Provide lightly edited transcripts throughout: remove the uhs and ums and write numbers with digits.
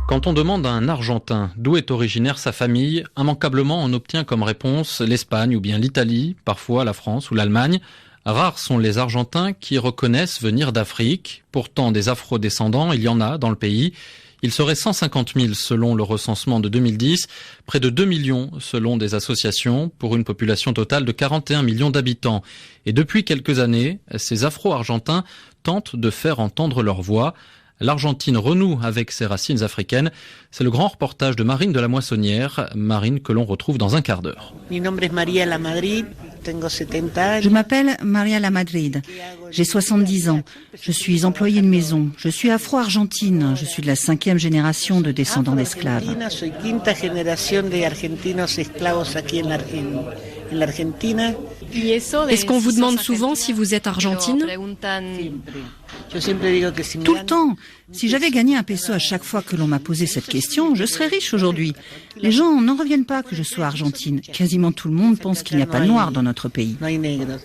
Quand on demande à un Argentin d'où est originaire sa famille, immanquablement on obtient comme réponse l'Espagne ou bien l'Italie, parfois la France ou l'Allemagne. Rares sont les Argentins qui reconnaissent venir d'Afrique. Pourtant, des afro-descendants, il y en a dans le pays. Il serait 150 000 selon le recensement de 2010, près de 2 millions selon des associations, pour une population totale de 41 millions d'habitants. Et depuis quelques années, ces afro-argentins tentent de faire entendre leur voix. L'Argentine renoue avec ses racines africaines. C'est le grand reportage de Marine de la Moissonnière, Marine que l'on retrouve dans un quart d'heure. Je m'appelle Maria La Madrid, j'ai 70 ans, je suis employée de maison, je suis afro-argentine, je suis de la 5e génération de descendants d'esclaves. Est-ce qu'on vous demande souvent si vous êtes argentine ? Tout le temps. Si j'avais gagné un peso à chaque fois que l'on m'a posé cette question, je serais riche aujourd'hui. Les gens n'en reviennent pas que je sois argentine. Quasiment tout le monde pense qu'il n'y a pas de noirs dans notre pays.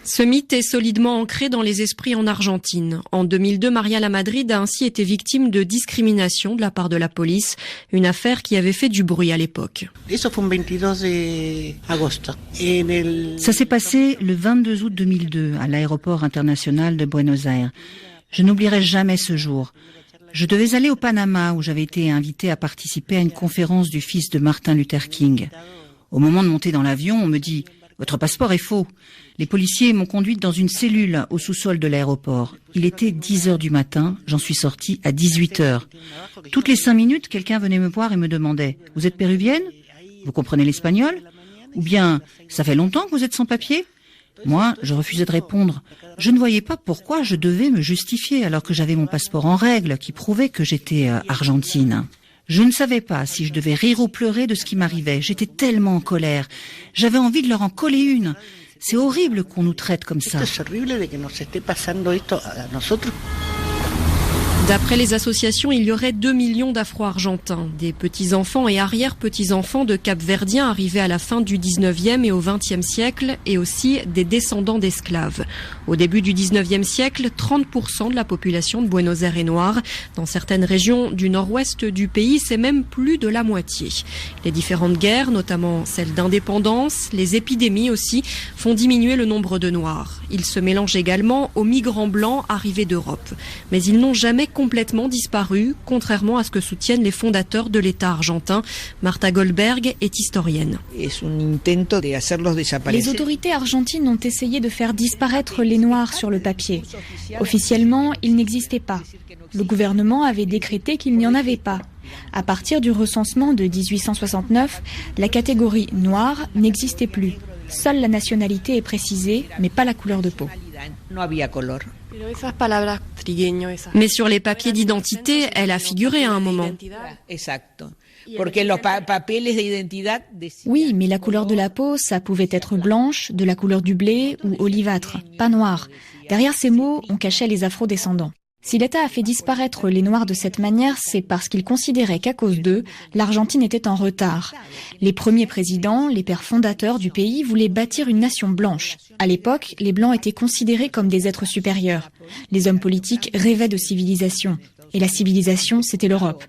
Ce mythe est solidement ancré dans les esprits en Argentine. En 2002, Maria La Madrid a ainsi été victime de discrimination de la part de la police, une affaire qui avait fait du bruit à l'époque. Ça s'est passé le 22 août 2002 à l'aéroport international de Buenos Aires. Je n'oublierai jamais ce jour. Je devais aller au Panama où j'avais été invitée à participer à une conférence du fils de Martin Luther King. Au moment de monter dans l'avion, on me dit « Votre passeport est faux ». Les policiers m'ont conduite dans une cellule au sous-sol de l'aéroport. Il était 10 heures du matin, j'en suis sortie à 18 heures. Toutes les 5 minutes, quelqu'un venait me voir et me demandait « Vous êtes péruvienne ? Vous comprenez l'espagnol ? Ou bien « Ça fait longtemps que vous êtes sans papier ?» Moi, je refusais de répondre. Je ne voyais pas pourquoi je devais me justifier alors que j'avais mon passeport en règle qui prouvait que j'étais argentine. Je ne savais pas si je devais rire ou pleurer de ce qui m'arrivait. J'étais tellement en colère. J'avais envie de leur en coller une. C'est horrible qu'on nous traite comme ça. D'après les associations, il y aurait 2 millions d'Afro-Argentins, des petits-enfants et arrière-petits-enfants de Cap-Verdiens arrivés à la fin du 19e et au 20e siècle, et aussi des descendants d'esclaves. Au début du 19e siècle, 30% de la population de Buenos Aires est noire. Dans certaines régions du nord-ouest du pays, c'est même plus de la moitié. Les différentes guerres, notamment celles d'indépendance, les épidémies aussi, font diminuer le nombre de noirs. Ils se mélangent également aux migrants blancs arrivés d'Europe. Mais ils n'ont jamais complètement disparu, contrairement à ce que soutiennent les fondateurs de l'État argentin. Marta Goldberg est historienne. Les autorités argentines ont essayé de faire disparaître les Noirs sur le papier. Officiellement, ils n'existaient pas. Le gouvernement avait décrété qu'il n'y en avait pas. À partir du recensement de 1869, la catégorie noire n'existait plus. Seule la nationalité est précisée, mais pas la couleur de peau. Mais sur les papiers d'identité, elle a figuré à un moment. Oui, mais la couleur de la peau, ça pouvait être blanche, de la couleur du blé ou olivâtre, pas noire. Derrière ces mots, on cachait les afro-descendants. Si l'État a fait disparaître les Noirs de cette manière, c'est parce qu'il considérait qu'à cause d'eux, l'Argentine était en retard. Les premiers présidents, les pères fondateurs du pays, voulaient bâtir une nation blanche. À l'époque, les Blancs étaient considérés comme des êtres supérieurs. Les hommes politiques rêvaient de civilisation. Et la civilisation, c'était l'Europe.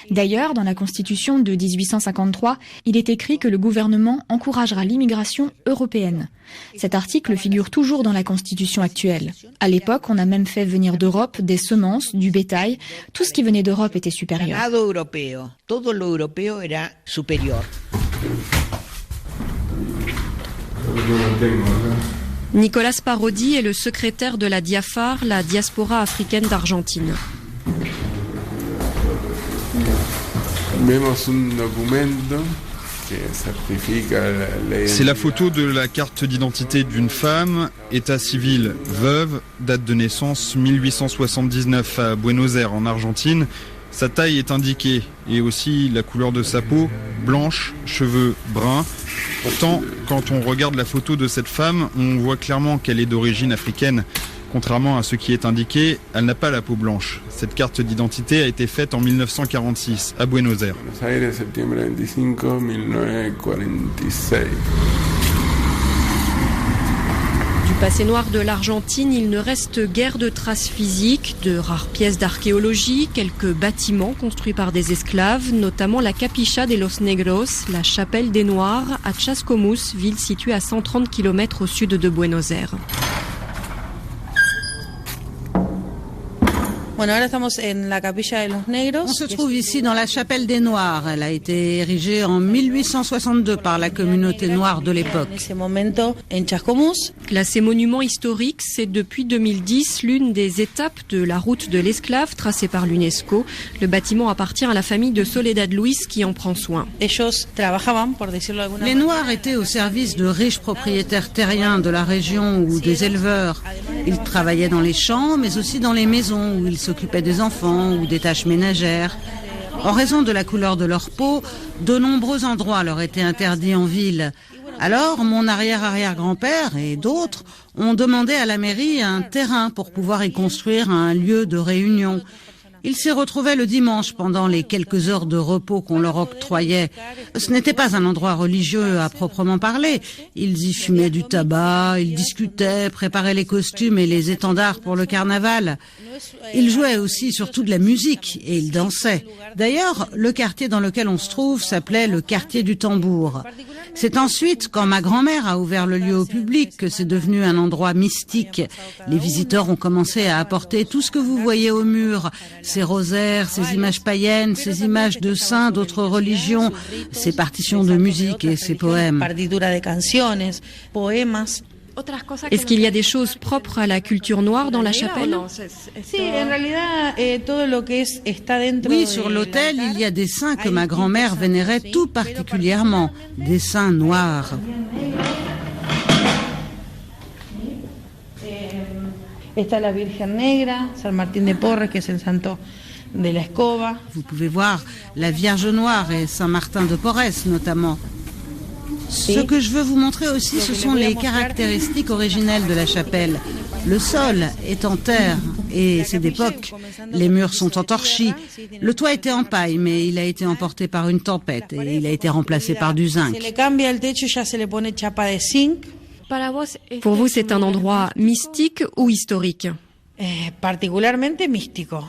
D'ailleurs, dans la Constitution de 1853, il est écrit que le gouvernement encouragera l'immigration européenne. Cet article figure toujours dans la Constitution actuelle. À l'époque, on a même fait venir d'Europe des semences, du bétail. Tout ce qui venait d'Europe était supérieur. Nicolas Parodi est le secrétaire de la Diafar, la diaspora africaine d'Argentine. C'est la photo de la carte d'identité d'une femme, état civil veuve, date de naissance 1879 à Buenos Aires en Argentine. Sa taille est indiquée et aussi la couleur de sa peau, blanche, cheveux bruns. Pourtant, quand on regarde la photo de cette femme, on voit clairement qu'elle est d'origine africaine. Contrairement à ce qui est indiqué, elle n'a pas la peau blanche. Cette carte d'identité a été faite en 1946 à Buenos Aires. Du Passé noir de l'Argentine, il ne reste guère de traces physiques, de rares pièces d'archéologie, quelques bâtiments construits par des esclaves, notamment la Capilla de los Negros, la chapelle des Noirs, à Chascomús, ville située à 130 km au sud de Buenos Aires. On se trouve ici dans la chapelle des Noirs. Elle a été érigée en 1862 par la communauté noire de l'époque. Classé monument historique, c'est depuis 2010 l'une des étapes de la route de l'esclave tracée par l'UNESCO. Le bâtiment appartient à la famille de Soledad Luis qui en prend soin. Les Noirs étaient au service de riches propriétaires terriens de la région ou des éleveurs. Ils travaillaient dans les champs, mais aussi dans les maisons où ils s'occupaient des enfants ou des tâches ménagères. En raison de la couleur de leur peau, de nombreux endroits leur étaient interdits en ville. Alors, mon arrière-arrière-grand-père et d'autres ont demandé à la mairie un terrain pour pouvoir y construire un lieu de réunion. Ils s'y retrouvaient le dimanche pendant les quelques heures de repos qu'on leur octroyait. Ce n'était pas un endroit religieux à proprement parler. Ils y fumaient du tabac, ils discutaient, préparaient les costumes et les étendards pour le carnaval. Ils jouaient aussi surtout de la musique et ils dansaient. D'ailleurs, le quartier dans lequel on se trouve s'appelait le quartier du tambour. C'est ensuite, quand ma grand-mère a ouvert le lieu au public, que c'est devenu un endroit mystique. Les visiteurs ont commencé à apporter tout ce que vous voyez au mur. Ces rosaires, ces images païennes, ces images de saints d'autres religions, ces partitions de musique et ces poèmes. Est-ce qu'il y a des choses propres à la culture noire dans la chapelle? Oui, sur l'autel, il y a des saints que ma grand-mère vénérait tout particulièrement, des saints noirs. Vous pouvez voir la Vierge Noire et Saint Martin de Porres notamment. Ce que je veux vous montrer aussi, ce sont les caractéristiques originelles de la chapelle. Le sol est en terre et c'est d'époque. Les murs sont en torchis. Le toit était en paille, mais il a été emporté par une tempête et il a été remplacé par du zinc. Pour vous, c'est un endroit mystique ou historique?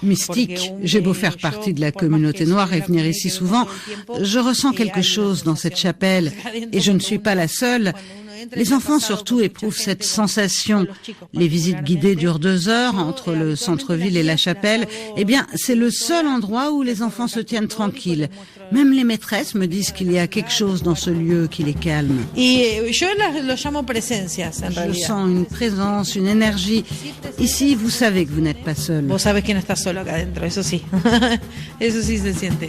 Mystique. J'ai beau faire partie de la communauté noire et venir ici souvent, je ressens quelque chose dans cette chapelle et je ne suis pas la seule. Les enfants surtout éprouvent cette sensation. Les visites guidées durent 2 heures entre le centre-ville et la chapelle. Eh bien, c'est le seul endroit où les enfants se tiennent tranquilles. Même les maîtresses me disent qu'il y a quelque chose dans ce lieu qui les calme. Je sens une présence, une énergie. Ici, vous savez que vous n'êtes pas seul. Vos sabes que no estás solo acá adentro, eso sí. Eso sí se siente.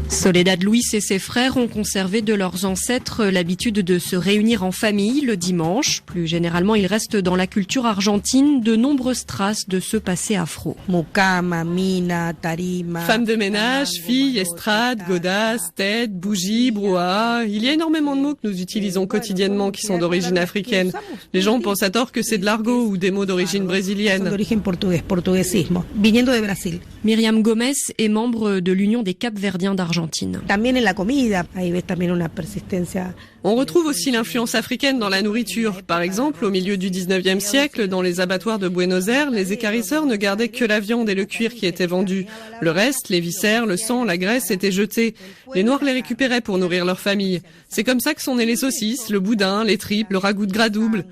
Soledad Luis et ses frères ont conservé de leurs ancêtres l'habitude de se réunir en famille le dimanche. Plus généralement, il reste dans la culture argentine de nombreuses traces de ce passé afro. Femmes de ménage, filles, estrade, godasses, tête, bougie, brouhaha. Il y a énormément de mots que nous utilisons quotidiennement qui sont d'origine africaine. Les gens pensent à tort que c'est de l'argot ou des mots d'origine brésilienne. Myriam Gomez est membre de l'Union des Cap-Verdiens d'Argentine. On retrouve aussi l'influence africaine dans la nourriture. Par exemple, au milieu du 19e siècle, dans les abattoirs de Buenos Aires, les équarrisseurs ne gardaient que la viande et le cuir qui étaient vendus. Le reste, les viscères, le sang, la graisse étaient jetés. Les Noirs les récupéraient pour nourrir leur famille. C'est comme ça que sont nées les saucisses, le boudin, les tripes, le ragoût de gras double.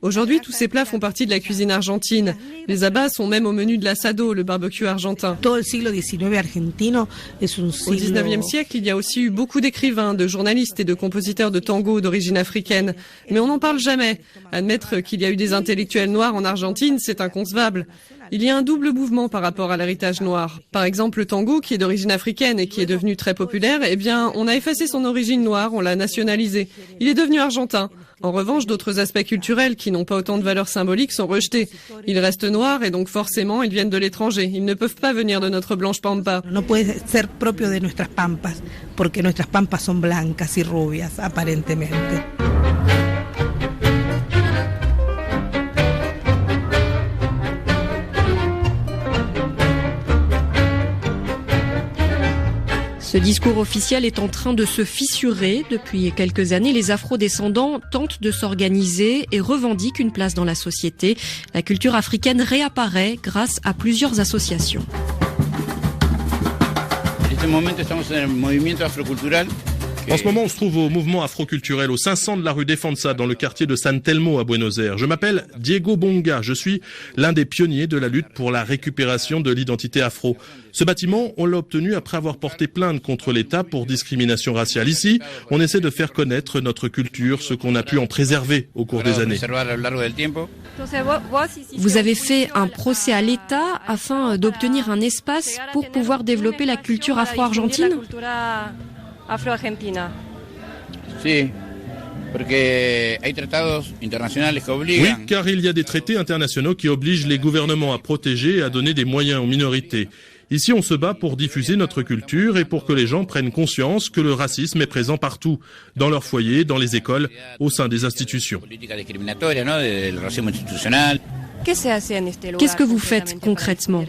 Aujourd'hui, tous ces plats font partie de la cuisine argentine. Les abats sont même au menu de l'asado, le barbecue argentin. Au 19e siècle, il y a aussi eu beaucoup d'écrivains, de journalistes et de compositeurs de tango d'origine africaine. Mais on n'en parle jamais. Admettre qu'il y a eu des intellectuels noirs en Argentine, c'est inconcevable. Il y a un double mouvement par rapport à l'héritage noir. Par exemple, le tango, qui est d'origine africaine et qui est devenu très populaire, eh bien, on a effacé son origine noire, on l'a nationalisé. Il est devenu argentin. En revanche, d'autres aspects culturels qui n'ont pas autant de valeur symbolique sont rejetés. Ils restent noirs et donc forcément, ils viennent de l'étranger. Ils ne peuvent pas venir de notre blanche pampa. No puede ser propio de nuestras pampas, porque nuestras pampas son blancas y rubias, aparentemente. Ce discours officiel est en train de se fissurer. Depuis quelques années, les afro-descendants tentent de s'organiser et revendiquent une place dans la société. La culture africaine réapparaît grâce à plusieurs associations. En ce moment, on se trouve au mouvement afroculturel au 500 de la rue Defensa dans le quartier de San Telmo à Buenos Aires. Je m'appelle Diego Bonga. Je suis l'un des pionniers de la lutte pour la récupération de l'identité afro. Ce bâtiment, on l'a obtenu après avoir porté plainte contre l'État pour discrimination raciale. Ici, on essaie de faire connaître notre culture, ce qu'on a pu en préserver au cours des années. Vous avez fait un procès à l'État afin d'obtenir un espace pour pouvoir développer la culture afro-argentine ? Oui, car il y a des traités internationaux qui obligent les gouvernements à protéger et à donner des moyens aux minorités. Ici, on se bat pour diffuser notre culture et pour que les gens prennent conscience que le racisme est présent partout, dans leur foyer, dans les écoles, au sein des institutions. Qu'est-ce que vous faites concrètement ?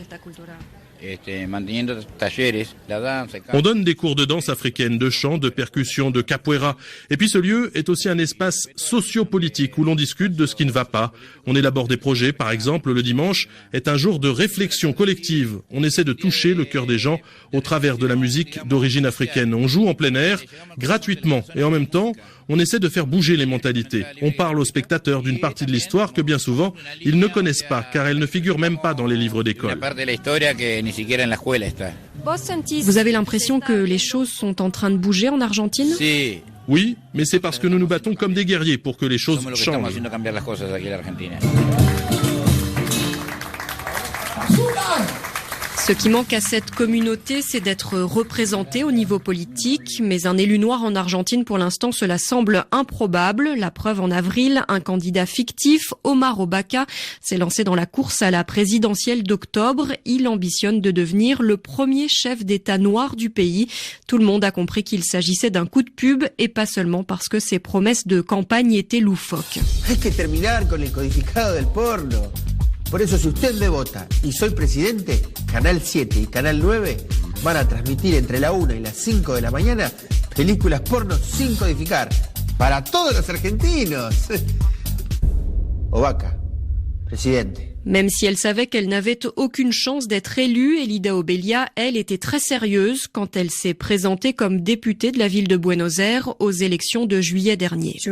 On donne des cours de danse africaine, de chant, de percussion, de capoeira. Et puis ce lieu est aussi un espace socio-politique où l'on discute de ce qui ne va pas. On élabore des projets. Par exemple, le dimanche est un jour de réflexion collective. On essaie de toucher le cœur des gens au travers de la musique d'origine africaine. On joue en plein air, gratuitement. Et en même temps, on essaie de faire bouger les mentalités. On parle aux spectateurs d'une partie de l'histoire que bien souvent, ils ne connaissent pas, car elle ne figure même pas dans les livres d'école. Vous avez l'impression que les choses sont en train de bouger en Argentine ? Oui, mais c'est parce que nous nous battons comme des guerriers pour que les choses changent. Ce qui manque à cette communauté, c'est d'être représenté au niveau politique. Mais un élu noir en Argentine, pour l'instant, cela semble improbable. La preuve, en avril, un candidat fictif, Omar Obaca, s'est lancé dans la course à la présidentielle d'octobre. Il ambitionne de devenir le premier chef d'État noir du pays. Tout le monde a compris qu'il s'agissait d'un coup de pub et pas seulement parce que ses promesses de campagne étaient loufoques. Por eso, si usted me vota y soy presidente, Canal 7 y Canal 9 van a transmitir entre la 1 y las 5 de la mañana películas porno sin codificar para todos los argentinos. Obaca, presidente. Même si elle savait qu'elle n'avait aucune chance d'être élue, Elida Obelia, elle, était très sérieuse quand elle s'est présentée comme députée de la ville de Buenos Aires aux élections de juillet dernier. Ce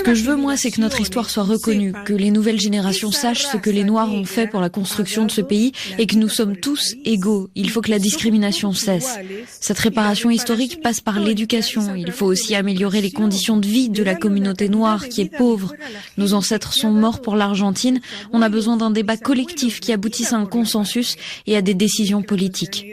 que je veux, moi, c'est que notre histoire soit reconnue, que les nouvelles générations sachent ce que les Noirs ont fait pour la construction de ce pays et que nous sommes tous égaux. Il faut que la discrimination cesse. Cette réparation historique passe par l'éducation. Il faut aussi améliorer les conditions de vie de la communauté noire qui est pauvre. Nos ancêtres sont morts pour l'Argentine. On a besoin d'un débat collectif qui aboutisse à un consensus et à des décisions politiques.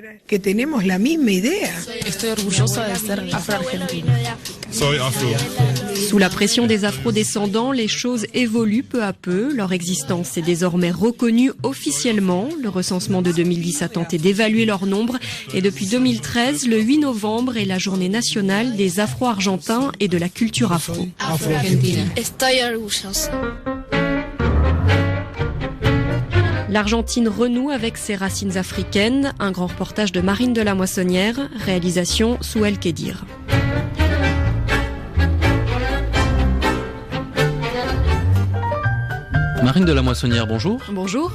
Sous la pression des afro-descendants, les choses évoluent peu à peu. Leur existence est désormais reconnue officiellement. Le recensement de 2010 a tenté d'évaluer leur nombre. Et depuis 2013, le 8 novembre est la journée nationale des Afro-Argentins et de la culture afro. L'Argentine renoue avec ses racines africaines. Un grand reportage de Marine de la Moissonnière, réalisation Souel Kedir. Marine de la Moissonnière, bonjour. Bonjour.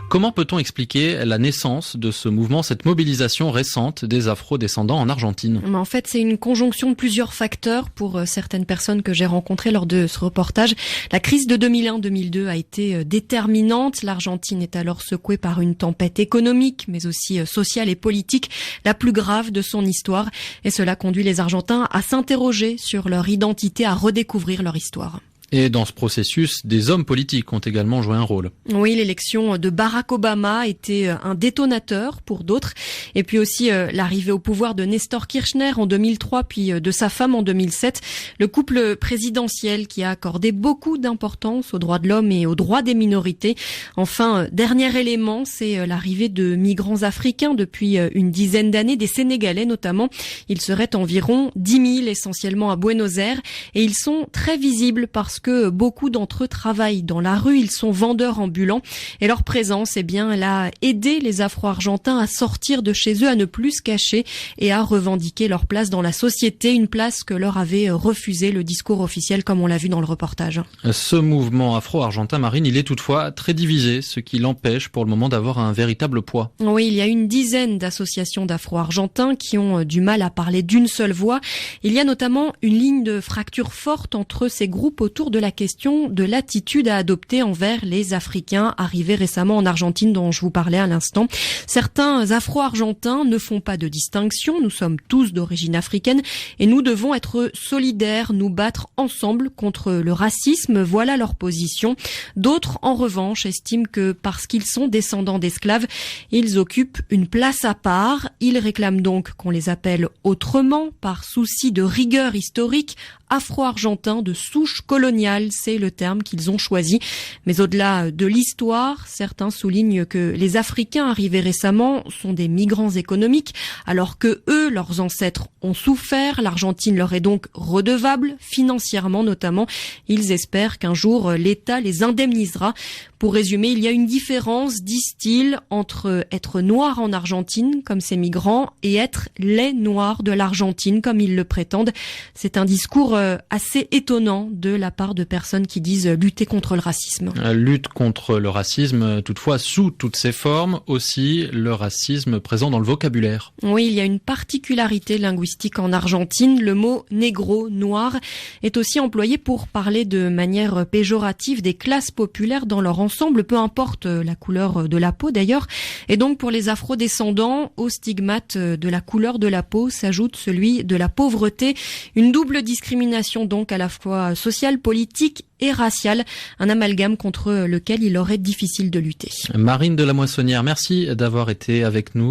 Comment peut-on expliquer la naissance de ce mouvement, cette mobilisation récente des afro-descendants en Argentine ? En fait, c'est une conjonction de plusieurs facteurs pour certaines personnes que j'ai rencontrées lors de ce reportage. La crise de 2001-2002 a été déterminante. L'Argentine est alors secouée par une tempête économique, mais aussi sociale et politique, la plus grave de son histoire. Et cela conduit les Argentins à s'interroger sur leur identité, à redécouvrir leur histoire. Et dans ce processus, des hommes politiques ont également joué un rôle. Oui, l'élection de Barack Obama était un détonateur pour d'autres. Et puis aussi l'arrivée au pouvoir de Néstor Kirchner en 2003, puis de sa femme en 2007. Le couple présidentiel qui a accordé beaucoup d'importance aux droits de l'homme et aux droits des minorités. Enfin, dernier élément, c'est l'arrivée de migrants africains depuis une dizaine d'années, des Sénégalais notamment. Ils seraient environ 10 000, essentiellement à Buenos Aires. Et ils sont très visibles parce que beaucoup d'entre eux travaillent dans la rue, ils sont vendeurs ambulants et leur présence, elle a aidé les Afro-Argentins à sortir de chez eux, à ne plus se cacher et à revendiquer leur place dans la société, une place que leur avait refusé le discours officiel comme on l'a vu dans le reportage. Ce mouvement afro-argentin, Marine, il est toutefois très divisé, ce qui l'empêche pour le moment d'avoir un véritable poids. Oui, il y a une dizaine d'associations d'Afro-Argentins qui ont du mal à parler d'une seule voix. Il y a notamment une ligne de fracture forte entre ces groupes autour de la question de l'attitude à adopter envers les Africains arrivés récemment en Argentine dont je vous parlais à l'instant. Certains Afro-Argentins ne font pas de distinction. Nous sommes tous d'origine africaine et nous devons être solidaires, nous battre ensemble contre le racisme. Voilà leur position. D'autres, en revanche, estiment que parce qu'ils sont descendants d'esclaves, ils occupent une place à part. Ils réclament donc qu'on les appelle autrement, par souci de rigueur historique. Afro-argentins de souche coloniale, c'est le terme qu'ils ont choisi. Mais au-delà de l'histoire, certains soulignent que les Africains arrivés récemment sont des migrants économiques, alors que eux, leurs ancêtres, ont souffert. L'Argentine leur est donc redevable, financièrement notamment. Ils espèrent qu'un jour, l'État les indemnisera. Pour résumer, il y a une différence, disent-ils, entre être noir en Argentine, comme ces migrants, et être les noirs de l'Argentine, comme ils le prétendent. C'est un discours assez étonnant de la part de personnes qui disent lutter contre le racisme. Lutte contre le racisme, toutefois, sous toutes ses formes, aussi le racisme présent dans le vocabulaire. Oui, il y a une particularité linguistique en Argentine. Le mot négro, noir, est aussi employé pour parler de manière péjorative des classes populaires dans leur ensemble, peu importe la couleur de la peau d'ailleurs. Et donc pour les afro-descendants, au stigmate de la couleur de la peau s'ajoute celui de la pauvreté. Une double discrimination donc à la fois sociale, politique et raciale, un amalgame contre lequel il aurait difficile de lutter. Marine de la Moissonnière, merci d'avoir été avec nous.